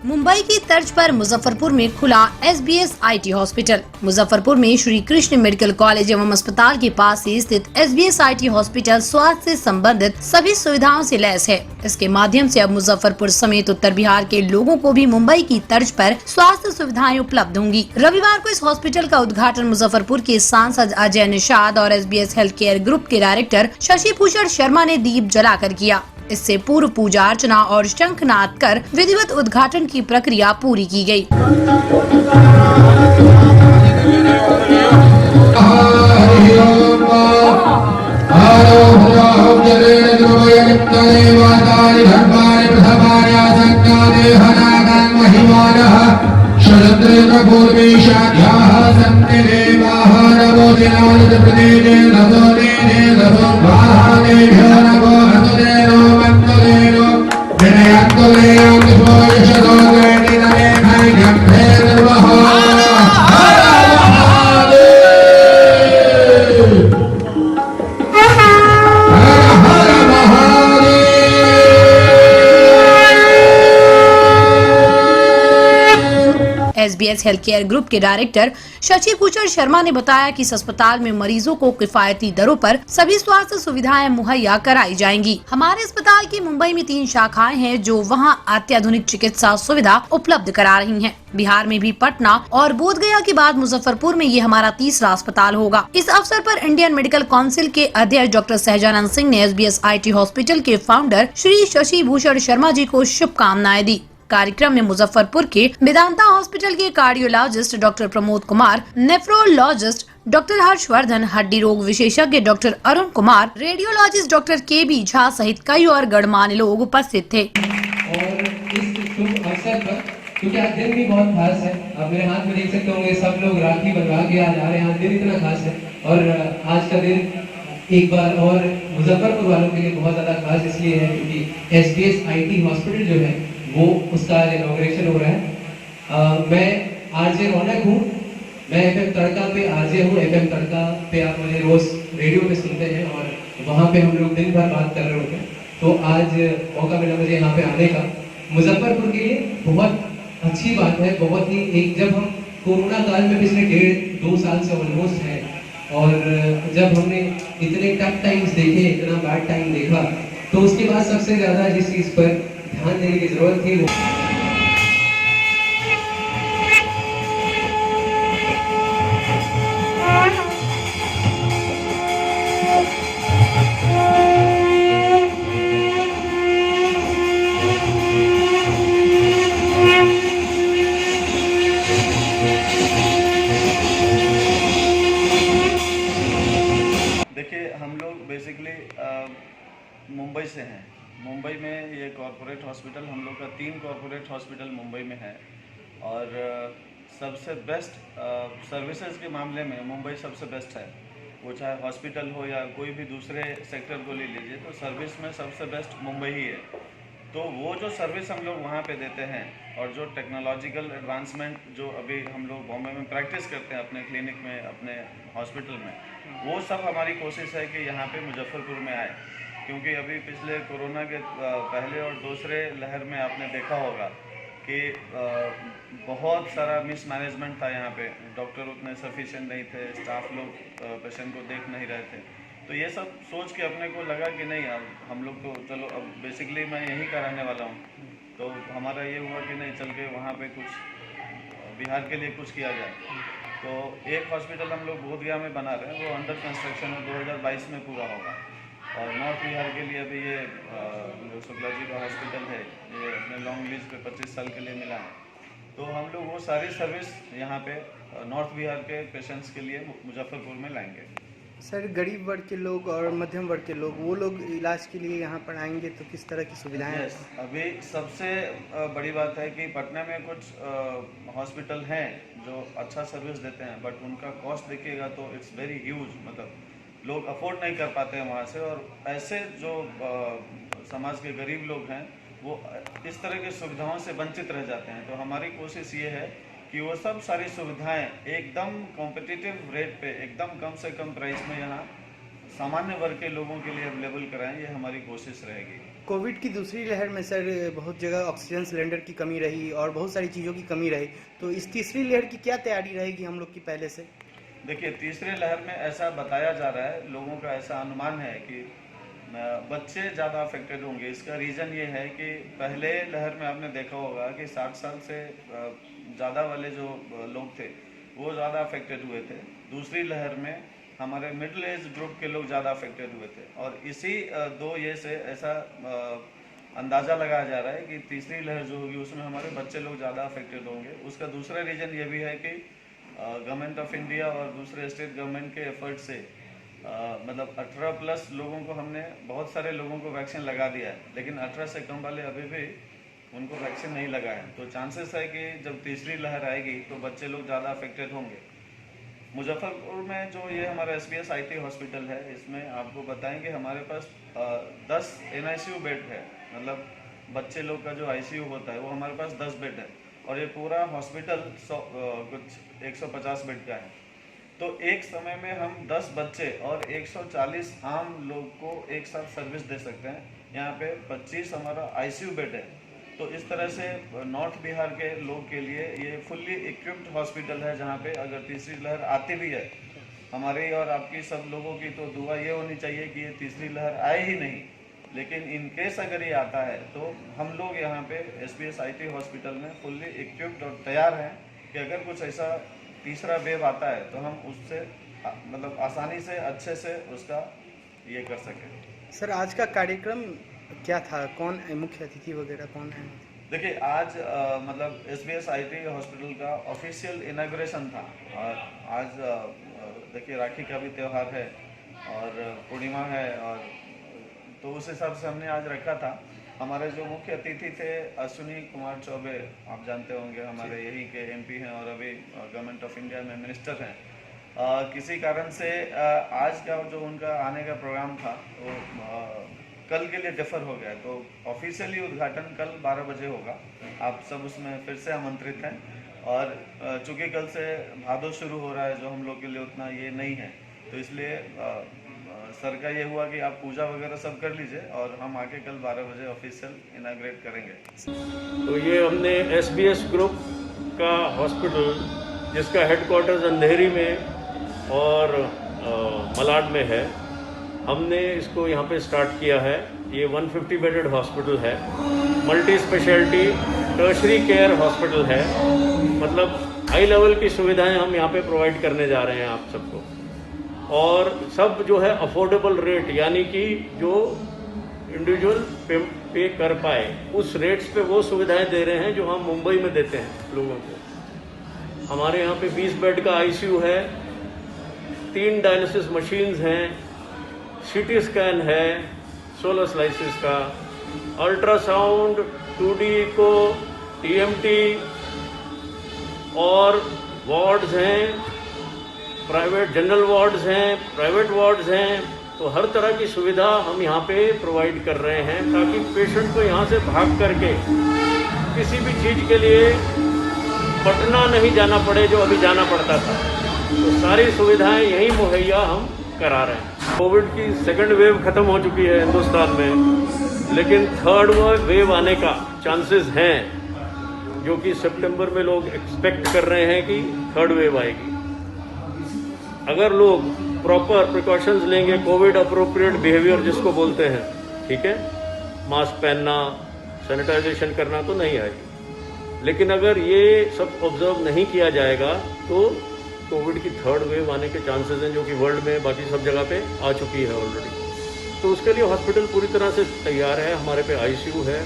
मुंबई की तर्ज पर मुजफ्फरपुर में खुला SBS IT हॉस्पिटल। मुजफ्फरपुर में श्री कृष्ण मेडिकल कॉलेज एवं अस्पताल के पास ही स्थित SBS IT हॉस्पिटल स्वास्थ्य से संबंधित सभी सुविधाओं से लैस है। इसके माध्यम से अब मुजफ्फरपुर समेत उत्तर बिहार के लोगों को भी मुंबई की तर्ज पर स्वास्थ्य सुविधाएं उपलब्ध होंगी। रविवार को इस हॉस्पिटल का उद्घाटन मुजफ्फरपुर के सांसद अजय निषाद और SBS हेल्थ केयर ग्रुप के डायरेक्टर शशि भूषण शर्मा ने दीप जलाकर किया। इससे पूर्व पूजा अर्चना और शंखनाद कर विधिवत उद्घाटन की प्रक्रिया पूरी की गई। SBS हेल्थ केयर ग्रुप के डायरेक्टर शशि भूषण शर्मा ने बताया कि इस अस्पताल में मरीजों को किफायती दरों पर सभी स्वास्थ्य सुविधाएं मुहैया कराई जाएंगी। हमारे अस्पताल की मुंबई में 3 शाखाएं हैं जो वहां अत्याधुनिक चिकित्सा सुविधा उपलब्ध करा रही हैं। बिहार में भी पटना और बोधगया के बाद मुजफ्फरपुर में ये हमारा तीसरा अस्पताल होगा। इस अवसर पर इंडियन मेडिकल काउंसिल के अध्यक्ष डॉक्टर सहजानंद सिंह ने SBS IT हॉस्पिटल के फाउंडर श्री शशि भूषण शर्मा जी को शुभकामनाएं दी। कार्यक्रम में मुजफ्फरपुर के वेदांता हॉस्पिटल के cardiologist doctor Pramod Kumar, nephrologist doctor Harshvardhan, हड्डी रोग विशेषज्ञ doctor Arun Kumar, radiologist doctor KB Jha सहित कई और गणमान्य लोग उपस्थित थे। और इस शुभ अवसर पर, क्योंकि आज दिन भी बहुत खास है, आप मेरे हाथ में देख सकते होंगे सब लोग राखी बनवा के आज आ रहे हैं। आज दिन इतना खास है और आज का दिन एक बार और मुजफ्फरपुर वालों के लिए बहुत ज्यादा खास इसलिए है क्योंकि SBS IT हॉस्पिटल जो है वो उसका आज इनॉग्रेशन हो रहा है। मैं आरजे रौनक हूँ, मैं FM तड़का पे आरजे हूँ। FM तड़का पे आप मुझे रोज रेडियो पे सुनते हैं और वहाँ पे हम लोग दिन भर बात कर रहे होते हैं। तो आज मौका मिला मुझे यहाँ पे आने का। मुजफ्फरपुर के लिए बहुत अच्छी बात है, बहुत ही एक जब हम कोरोना काल में पिछले 1.5-2 साल से ऑलमोस्ट है और जब हमने इतने टफ टाइम्स देखे, इतना बैड टाइम देखा, तो उसके बाद सबसे ज्यादा जिस चीज पर ध्यान देने की जरूरत थी वो देखिए, हम लोग बेसिकली मुंबई से हैं। मुंबई में ये कॉरपोरेट हॉस्पिटल, हम लोग का 3 कॉरपोरेट हॉस्पिटल मुंबई में है और सबसे बेस्ट सर्विसेज के मामले में मुंबई सबसे बेस्ट है। वो चाहे हॉस्पिटल हो या कोई भी दूसरे सेक्टर को ले लीजिए, तो सर्विस में सबसे बेस्ट मुंबई ही है। तो वो जो सर्विस हम लोग वहाँ पे देते हैं और जो टेक्नोलॉजिकल एडवांसमेंट जो अभी हम लोग बॉम्बे में प्रैक्टिस करते हैं अपने क्लिनिक में, अपने हॉस्पिटल में, वो सब हमारी कोशिश है कि यहाँ पे मुजफ्फरपुर में आए। क्योंकि अभी पिछले कोरोना के पहले और दूसरे लहर में आपने देखा होगा कि बहुत सारा मिसमैनेजमेंट था यहाँ पे। डॉक्टर उतने सफिशिएंट नहीं थे, स्टाफ लोग पेशेंट को देख नहीं रहे थे। तो ये सब सोच के अपने को लगा कि नहीं, अब हम लोग तो चलो, अब बेसिकली मैं यहीं का रहने वाला हूँ, तो हमारा ये हुआ कि नहीं, चल के वहाँ पे कुछ बिहार के लिए कुछ किया जाए। तो एक हॉस्पिटल हम लोग बोधगया में बना रहे हैं, वो अंडर कंस्ट्रक्शन है, 2022 में पूरा होगा। और नॉर्थ बिहार के लिए अभी ये जो शुक्ला जी का हॉस्पिटल है, ये अपने लॉन्ग लीज पे 25 साल के लिए मिला है। तो हम लोग वो सारी सर्विस यहाँ पे नॉर्थ बिहार के पेशेंट्स के लिए मुजफ्फरपुर में लाएंगे। सर, गरीब वर्ग के लोग और मध्यम वर्ग के लोग, वो लोग इलाज के लिए यहाँ पर आएंगे तो किस तरह की सुविधाएं हैं? अभी सबसे बड़ी बात है कि पटना में कुछ हॉस्पिटल हैं जो अच्छा सर्विस देते हैं, बट उनका कॉस्ट देखिएगा तो इट्स वेरी ह्यूज। मतलब लोग अफोर्ड नहीं कर पाते हैं वहाँ से, और ऐसे जो समाज के गरीब लोग हैं वो इस तरह की सुविधाओं से वंचित रह जाते हैं। तो हमारी कोशिश ये है कि वो सब सारी सुविधाएं एकदम कॉम्पिटिटिव रेट पे, एकदम कम से कम प्राइस में यहाँ सामान्य वर्ग के लोगों के लिए अवेलेबल कराएं। ये हमारी कोशिश रहेगी। कोविड की दूसरी लहर में सर बहुत जगह ऑक्सीजन सिलेंडर की कमी रही और बहुत सारी चीज़ों की कमी रही, तो इस तीसरी लहर की क्या तैयारी रहेगी हम लोग की पहले से? देखिए, तीसरी लहर में ऐसा बताया जा रहा है, लोगों का ऐसा अनुमान है कि बच्चे ज़्यादा अफेक्टेड होंगे। इसका रीज़न ये है कि पहले लहर में आपने देखा होगा कि 60 साल से ज़्यादा वाले जो लोग थे वो ज़्यादा अफेक्टेड हुए थे। दूसरी लहर में हमारे मिडिल एज ग्रुप के लोग ज़्यादा अफेक्टेड हुए थे, और इसी दो ये से ऐसा अंदाज़ा लगाया जा रहा है कि तीसरी लहर जो होगी उसमें हमारे बच्चे लोग ज़्यादा अफेक्टेड होंगे। उसका दूसरा रीज़न ये भी है कि गवर्नमेंट ऑफ इंडिया और दूसरे स्टेट गवर्नमेंट के एफर्ट से मतलब 18 प्लस लोगों को हमने बहुत सारे लोगों को वैक्सीन लगा दिया है, लेकिन 18 से कम वाले अभी भी उनको वैक्सीन नहीं लगा है। तो चांसेस है कि जब तीसरी लहर आएगी तो बच्चे लोग ज़्यादा अफेक्टेड होंगे। मुजफ्फरपुर में जो ये हमारा SBS IT हॉस्पिटल है, इसमें आपको बताएं कि हमारे पास 10 NICU बेड है, मतलब बच्चे लोग का जो ICU होता है वो हमारे पास 10 बेड है, और ये पूरा हॉस्पिटल कुछ 150 बेड का है। तो एक समय में हम 10 बच्चे और 140 आम लोग को एक साथ सर्विस दे सकते हैं। यहाँ पे 25 हमारा ICU बेड है। तो इस तरह से नॉर्थ बिहार के लोग के लिए ये फुल्ली इक्विप्ड हॉस्पिटल है, जहाँ पे अगर तीसरी लहर आती भी है, हमारी और आपकी सब लोगों की तो दुआ ये होनी चाहिए कि ये तीसरी लहर आए ही नहीं, लेकिन इन केस अगर ये आता है तो हम लोग यहाँ पे SBS IT हॉस्पिटल में फुल्ली इक्विप्ड और तैयार हैं कि अगर कुछ ऐसा तीसरा वेव आता है तो हम उससे मतलब आसानी से अच्छे से उसका ये कर सकें। सर आज का कार्यक्रम क्या था, कौन मुख्य अतिथि वगैरह कौन है? देखिए, आज मतलब SBS IT हॉस्पिटल का ऑफिशियल इनॉग्रेशन था, और आज देखिए राखी का भी त्यौहार है और पूर्णिमा है, और तो उस हिसाब से हमने आज रखा था। हमारे जो मुख्य अतिथि थे अश्विनी कुमार चौबे, आप जानते होंगे, हमारे यही के MP हैं और अभी गवर्नमेंट ऑफ इंडिया में मिनिस्टर हैं। किसी कारण से आज का जो उनका आने का प्रोग्राम था वो कल के लिए डिफर हो गया, तो ऑफिशियली उद्घाटन कल 12 बजे होगा। आप सब उसमें फिर से आमंत्रित हैं, और चूँकि कल से भादो शुरू हो रहा है जो हम लोग के लिए उतना ये नहीं है, तो इसलिए सर का ये हुआ कि आप पूजा वगैरह सब कर लीजिए और हम आके कल 12 बजे ऑफिशियल इनाग्रेट करेंगे। तो ये हमने SBS ग्रुप का हॉस्पिटल, जिसका हेडक्वार्टर्स अंधेरी में और मलाड में है, हमने इसको यहाँ पे स्टार्ट किया है। ये 150 बेडेड हॉस्पिटल है, multi speciality tertiary care hospital है, मतलब हाई लेवल की सुविधाएं हम यहाँ पे प्रोवाइड करने जा रहे हैं आप सबको, और सब जो है अफोर्डेबल रेट, यानी कि जो इंडिविजुअल पे कर पाए उस रेट्स पे वो सुविधाएं दे रहे हैं जो हम मुंबई में देते हैं लोगों को। हमारे यहाँ पे 20 बेड का ICU है, 3 डायलिसिस मशीन्स हैं, CT स्कैन है 16 स्लाइसिस का, अल्ट्रासाउंड, 2D को, TMT, और वार्ड्स हैं, प्राइवेट जनरल वार्ड्स हैं, प्राइवेट वार्ड्स हैं। तो हर तरह की सुविधा हम यहाँ पे प्रोवाइड कर रहे हैं, ताकि पेशेंट को यहाँ से भाग करके किसी भी चीज़ के लिए पटना नहीं जाना पड़े जो अभी जाना पड़ता था। तो सारी सुविधाएं यहीं मुहैया हम करा रहे हैं। कोविड की सेकंड वेव ख़त्म हो चुकी है हिंदुस्तान में, लेकिन थर्ड वेव आने का चांसेस हैं, जो कि सितंबर में लोग एक्सपेक्ट कर रहे हैं कि थर्ड वेव आएगी। अगर लोग प्रॉपर प्रिकॉशंस लेंगे, कोविड अप्रोप्रिएट बिहेवियर जिसको बोलते हैं, ठीक है, मास्क पहनना, सैनिटाइजेशन करना, तो नहीं आएगी। लेकिन अगर ये सब ऑब्जर्व नहीं किया जाएगा तो कोविड की थर्ड वेव आने के चांसेस हैं, जो कि वर्ल्ड में बाकी सब जगह पे आ चुकी है ऑलरेडी। तो उसके लिए हॉस्पिटल पूरी तरह से तैयार है। हमारे पे ICU है,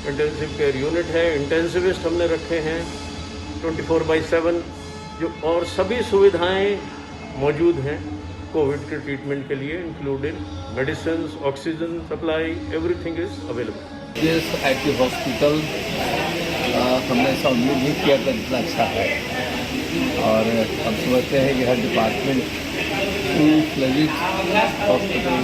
इंटेंसिव केयर यूनिट है, इंटेंसिविस्ट हमने रखे हैं 24/7, जो और सभी सुविधाएं मौजूद हैं कोविड के ट्रीटमेंट के लिए, including medicine, oxygen supply, everything is available. SBS IT hospital हमने ऐसा उम्मीद नहीं किया था जितना अच्छा है, और हम समझते हैं कि हर डिपार्टमेंट फुल फ्लेजिड हॉस्पिटल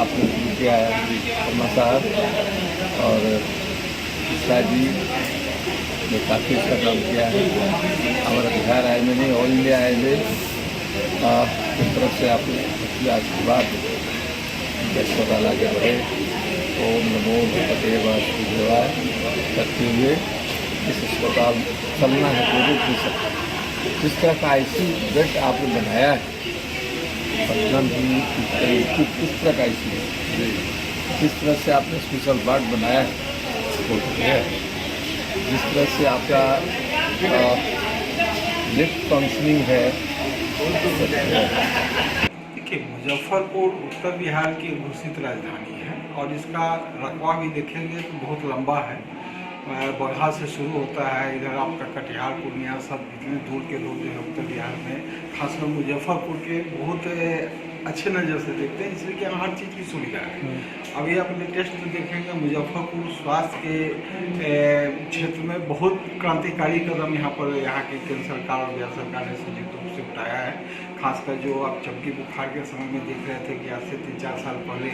आपने शुरू किया है शर्मा साहब और शाह जी ने काफ़ी अच्छा काम किया है। हमारा बिहार आए में नहीं, ऑल इंडिया आए में की तरफ से आपने आशीर्वाद आगे बढ़े ओम नमो भगवते वासुदेवाय करते हुए इस अस्पताल चलना है पूरे फीसद। जिस तरह का ICU बेड आपने बनाया है पटना में किस तरह का ICU है, किस तरह से आपने स्पेशल वार्ड बनाया है, जिस तरह से आपका लिफ्ट फंक्शनिंग है। देखिए, मुजफ्फरपुर उत्तर बिहार की घोषित राजधानी है और इसका रकबा भी देखेंगे तो बहुत लंबा है। बगहा से शुरू होता है, इधर आपका कटिहार पूर्णिया सब इतने दूर के लोग जो है उत्तर बिहार में खासकर मुजफ्फरपुर के बहुत अच्छे नज़र से देखते हैं, इसलिए कि यहाँ हर चीज़ की सुविधा है। अभी आप लेटेस्ट में देखेंगे मुजफ्फरपुर स्वास्थ्य के क्षेत्र में बहुत क्रांतिकारी कदम यहाँ की केंद्र सरकार और बिहार सरकार ने संयुक्त रूप से उठाया है। खासकर जो आप चमकी बुखार के समय में देख रहे थे कि आज से 3-4 साल पहले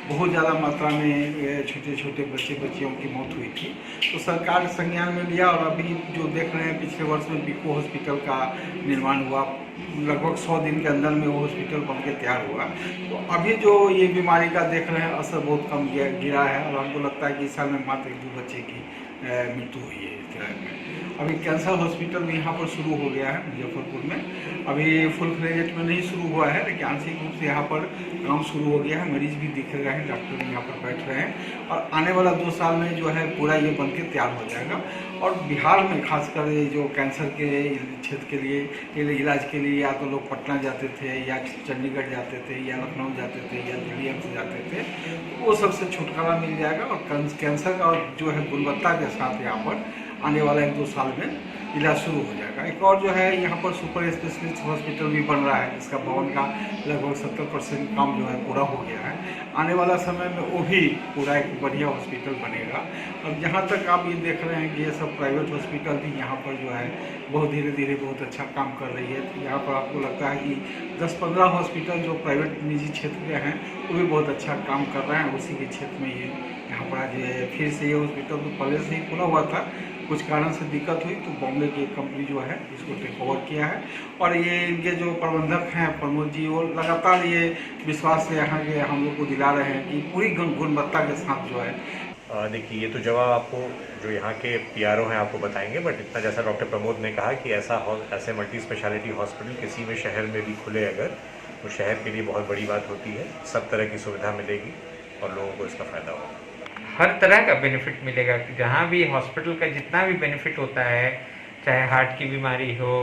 बहुत ज़्यादा मात्रा में छोटे छोटे बच्चियों की मौत हुई थी, तो सरकार संज्ञान में लिया और अभी जो देख रहे हैं पिछले वर्ष में बीको हॉस्पिटल का निर्माण हुआ, लगभग 100 दिन के अंदर में वो हॉस्पिटल बन के तैयार हुआ। तो अभी जो ये बीमारी का देख रहे हैं असर बहुत कम गिरा है और हमको लगता है कि इस साल में मात्र 1-2 बच्चे की मृत्यु हुई है इस तरह में। अभी कैंसर हॉस्पिटल भी यहाँ पर शुरू हो गया है मुजफ्फरपुर में, अभी फुल फ्लेजेड में नहीं शुरू हुआ है लेकिन आंशिक रूप से यहाँ पर काम शुरू हो गया है। मरीज भी दिख रहे हैं, डॉक्टर भी यहाँ पर बैठ रहे हैं और आने वाला 2 साल में जो है पूरा ये बन के तैयार हो जाएगा। और बिहार में खासकर ये जो कैंसर के क्षेत्र के लिए इलाज के लिए या तो लोग पटना जाते थे या चंडीगढ़ जाते थे या लखनऊ जाते थे या दिल्ली एम्स जाते थे, तो वो सबसे छुटकारा मिल जाएगा और कैंसर का जो है गुणवत्ता के साथ यहाँ पर आने वाला 1-2 साल में इलाज शुरू हो जाएगा। एक और जो है यहाँ पर सुपर स्पेशलिस्ट हॉस्पिटल भी बन रहा है, इसका भवन का लगभग 70% काम जो है पूरा हो गया है। आने वाला समय में वो भी पूरा एक बढ़िया हॉस्पिटल बनेगा। अब जहाँ तक आप ये देख रहे हैं कि ये सब प्राइवेट हॉस्पिटल भी यहाँ पर जो है बहुत धीरे धीरे बहुत अच्छा काम कर रही है। तो यहाँ पर आपको लगता है कि 10-15 हॉस्पिटल जो प्राइवेट निजी क्षेत्र के हैं वो भी बहुत अच्छा काम कर रहे हैं। उसी के क्षेत्र में ये यहाँ पर आज फिर से ये हॉस्पिटल तो पहले से ही खुला हुआ था, कुछ कारण से दिक्कत हुई तो बॉम्बे की एक कंपनी जो है इसको टेक ओवर किया है और ये इनके जो प्रबंधक हैं प्रमोद जी, वो लगातार ये विश्वास से यहाँ के हम लोग को दिला रहे हैं कि पूरी गुणवत्ता के साथ जो है। देखिए, ये तो जवाब आपको जो यहाँ के PRO हैं आपको बताएंगे, बट इतना जैसा डॉक्टर प्रमोद ने कहा कि ऐसे मल्टी स्पेशलिटी हॉस्पिटल किसी भी शहर में भी खुले अगर, तो शहर के लिए बहुत बड़ी बात होती है। सब तरह की सुविधा मिलेगी और लोगों को इसका फ़ायदा होगा। हर तरह का बेनिफिट मिलेगा। जहाँ भी हॉस्पिटल का जितना भी बेनिफिट होता है, चाहे हार्ट की बीमारी हो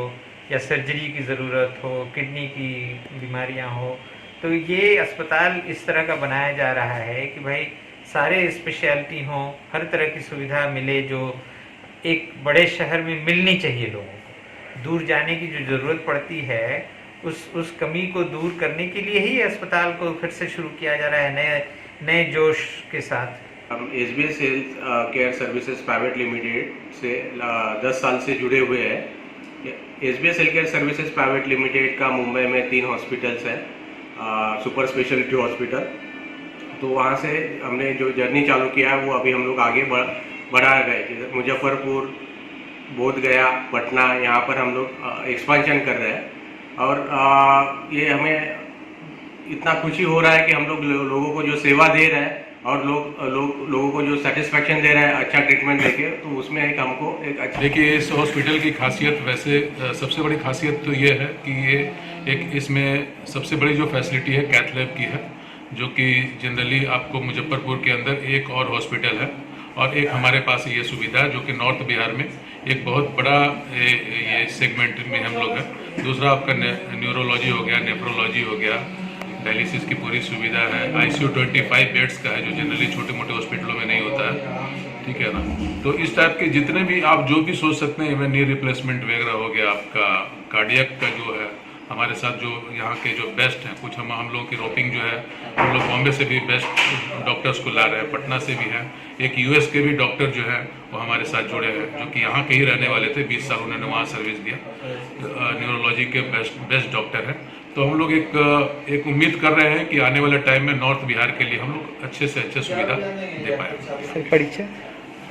या सर्जरी की ज़रूरत हो, किडनी की बीमारियाँ हो, तो ये अस्पताल इस तरह का बनाया जा रहा है कि भाई सारे स्पेशलिटी हों, हर तरह की सुविधा मिले जो एक बड़े शहर में मिलनी चाहिए लोगों को। दूर जाने की जो ज़रूरत पड़ती है उस कमी को दूर करने के लिए ही अस्पताल को फिर से शुरू किया जा रहा है नए जोश के साथ। हम SBS health care services private limited से 10 साल से जुड़े हुए हैं। SBS health care services private limited का मुंबई में 3 हॉस्पिटल्स हैं, सुपर स्पेशलिटी हॉस्पिटल। तो वहाँ से हमने जो जर्नी चालू किया है वो अभी हम लोग आगे बढ़ा रहे हैं। मुजफ्फरपुर, बोधगया, पटना, यहाँ पर हम लोग एक्सपेंशन कर रहे हैं और ये हमें इतना खुशी हो रहा है कि हम लोग लोगों को जो सेवा दे रहे हैं और लोगों को जो सेटिस्फेक्शन दे रहे हैं अच्छा ट्रीटमेंट देके, तो उसमें एक हमको एक अच्छा। देखिए, इस हॉस्पिटल की खासियत वैसे सबसे बड़ी खासियत तो ये है कि ये एक इसमें सबसे बड़ी जो फैसिलिटी है कैथ लैब की है, जो कि जनरली आपको मुजफ्फरपुर के अंदर एक और हॉस्पिटल है और एक हमारे पास ये सुविधा है जो कि नॉर्थ बिहार में एक बहुत बड़ा ये सेगमेंट में हम लोग हैं। दूसरा आपका न्यूरोलॉजी हो गया, नेफ्रोलॉजी हो गया, डायलिसिस की पूरी सुविधा है। ICU 25 बेड्स का है जो जनरली छोटे मोटे हॉस्पिटलों में नहीं होता है, ठीक है ना। तो इस टाइप के जितने भी आप जो भी सोच सकते हैं, इवन नी रिप्लेसमेंट वगैरह हो गया, आपका कार्डियक का जो है हमारे साथ जो यहाँ के जो बेस्ट हैं, कुछ हम लोगों की रोपिंग जो है हम लोग बॉम्बे से भी बेस्ट डॉक्टर्स को ला रहे हैं, पटना से भी हैं। एक US के भी डॉक्टर जो है वो हमारे साथ जुड़े हैं जो कि यहाँ के ही रहने वाले थे, 20 साल उन्होंने वहाँ सर्विस दिया, न्यूरोलॉजी के बेस्ट डॉक्टर हैं। तो हम लोग एक उम्मीद कर रहे हैं कि आने वाले टाइम में नॉर्थ बिहार के लिए हम लोग अच्छे से अच्छे सुविधा दे पाएंगे। परिचय?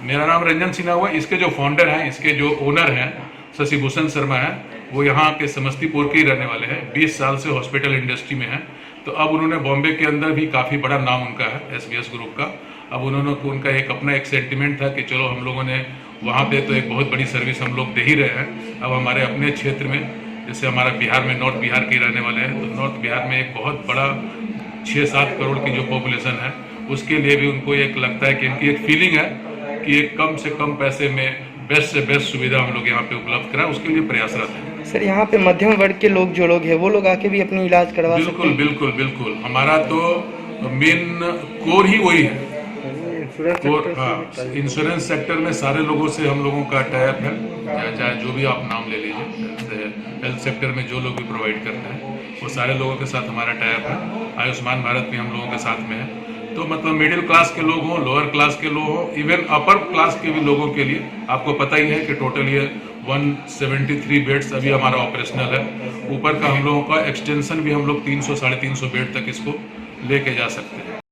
मेरा नाम रंजन सिन्हा हुआ। इसके जो फाउंडर हैं, इसके जो ओनर हैं शशि भूषण शर्मा हैं, वो यहाँ के समस्तीपुर के ही रहने वाले हैं, 20 साल से हॉस्पिटल इंडस्ट्री में हैं। तो अब उन्होंने बॉम्बे के अंदर भी काफ़ी बड़ा नाम उनका है SBS ग्रुप का, अब उनका एक अपना एक सेंटिमेंट था कि चलो हम लोगों ने वहाँ पे तो एक बहुत बड़ी सर्विस हम लोग दे ही रहे हैं, अब हमारे अपने क्षेत्र में, जैसे हमारा बिहार में, नॉर्थ बिहार के रहने वाले हैं, तो नॉर्थ बिहार में एक बहुत बड़ा 6-7 करोड़ की जो पॉपुलेशन है, उसके लिए भी उनको एक लगता है कि इनकी एक फीलिंग है कि एक कम से कम पैसे में बेस्ट से बेस्ट सुविधा हम लोग यहाँ पे उपलब्ध कराएं, उसके लिए प्रयासरत है। सर यहाँ पे मध्यम वर्ग के लोग जो लोग हैं वो लोग आके भी अपनी इलाज करवा सकते हैं? बिल्कुल बिल्कुल, हमारा तो मेन कोर ही वही है। हाँ, इंश्योरेंस सेक्टर में सारे लोगों से हम लोगों का टाइप है, चाहे जो भी आप नाम ले लीजिए, हेल्थ सेक्टर में जो लोग भी प्रोवाइड करते हैं वो सारे लोगों के साथ हमारा टाइप है। आयुष्मान भारत भी हम लोगों के साथ में है। तो मतलब मिडिल क्लास के लोग हों, लोअर क्लास के लोग हों, इवन अपर क्लास के भी लोगों के लिए आपको पता ही है कि टोटल ये 173 बेड्स अभी हमारा ऑपरेशनल है। ऊपर का हम लोगों का एक्सटेंशन भी हम लोग 300-350 बेड तक इसको लेके जा सकते हैं।